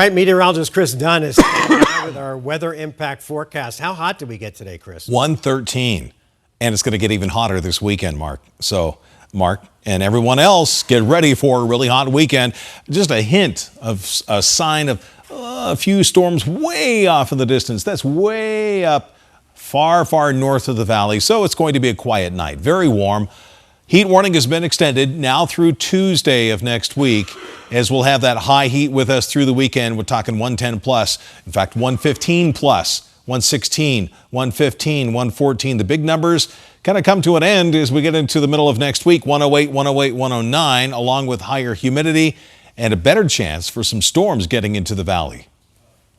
All right, meteorologist Chris Dunn is with our weather impact forecast. How hot did we get today, Chris? 113. And it's going to get even hotter this weekend, Mark. So, Mark and everyone else, get ready for a really hot weekend. Just a hint of a sign of a few storms way off in the distance. That's way up far, far north of the valley. So it's going to be a quiet night. Very warm. Heat warning has been extended now through Tuesday of next week, as we'll have that high heat with us through the weekend. We're talking 110 plus, in fact, 115 plus, 116, 115, 114. The big numbers kind of come to an end as we get into the middle of next week. 108, 108, 109, along with higher humidity and a better chance for some storms getting into the valley.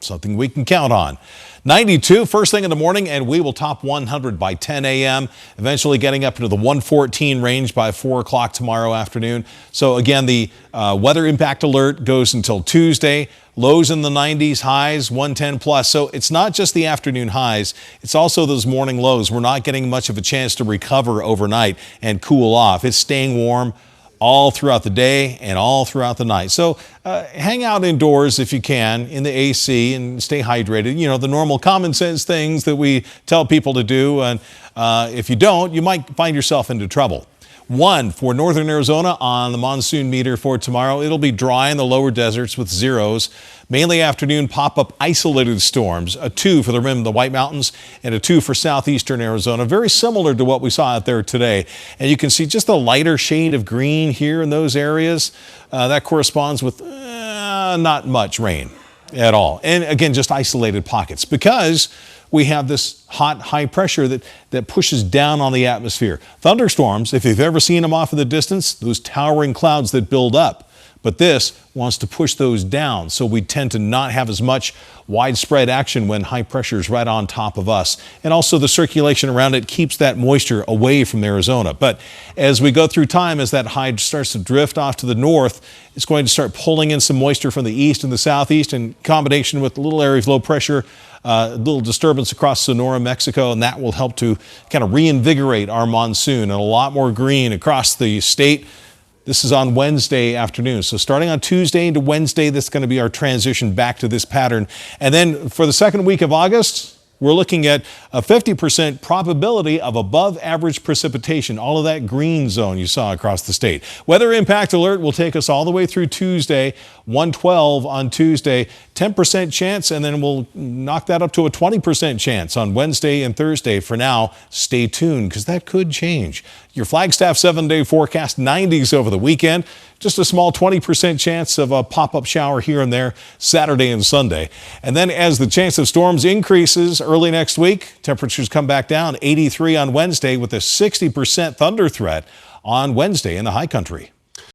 Something we can count on. 92 first thing in the morning, and we will top 100 by 10 a.m., eventually getting up into the 114 range by 4 o'clock tomorrow afternoon. So again, the weather impact alert goes until Tuesday. Lows in the 90s, highs 110 plus. So it's not just the afternoon highs, it's also those morning lows. We're not getting much of a chance to recover overnight and cool off. It's staying warm all throughout the day and all throughout the night. So hang out indoors if you can in the AC and stay hydrated. You know, the normal common sense things that we tell people to do. And if you don't, you might find yourself into trouble. 1 for northern Arizona on the monsoon meter for tomorrow. It'll be dry in the lower deserts with zeros. Mainly afternoon pop-up isolated storms. A 2 for the rim of the White Mountains and a 2 for southeastern Arizona. Very similar to what we saw out there today. And you can see just a lighter shade of green here in those areas. That corresponds with not much rain at all. And again, just isolated pockets because we have this hot, high pressure that pushes down on the atmosphere. Thunderstorms, if you've ever seen them off in the distance, those towering clouds that build up. But this wants to push those down, so we tend to not have as much widespread action when high pressure is right on top of us. And also the circulation around it keeps that moisture away from Arizona. But as we go through time, as that high starts to drift off to the north, it's going to start pulling in some moisture from the east and the southeast in combination with a little area of low pressure, a little disturbance across Sonora, Mexico, and that will help to kind of reinvigorate our monsoon and a lot more green across the state. This is on Wednesday afternoon. So starting on Tuesday into Wednesday, that's going to be our transition back to this pattern. And then for the second week of August, we're looking at a 50% probability of above average precipitation, all of that green zone you saw across the state. Weather impact alert will take us all the way through Tuesday, 112 on Tuesday, 10% chance, and then we'll knock that up to a 20% chance on Wednesday and Thursday. For now, stay tuned because that could change. Your Flagstaff 7-day forecast, 90s over the weekend. Just a small 20% chance of a pop-up shower here and there Saturday and Sunday. And then as the chance of storms increases early next week, temperatures come back down, 83 on Wednesday with a 60% thunder threat on Wednesday in the high country.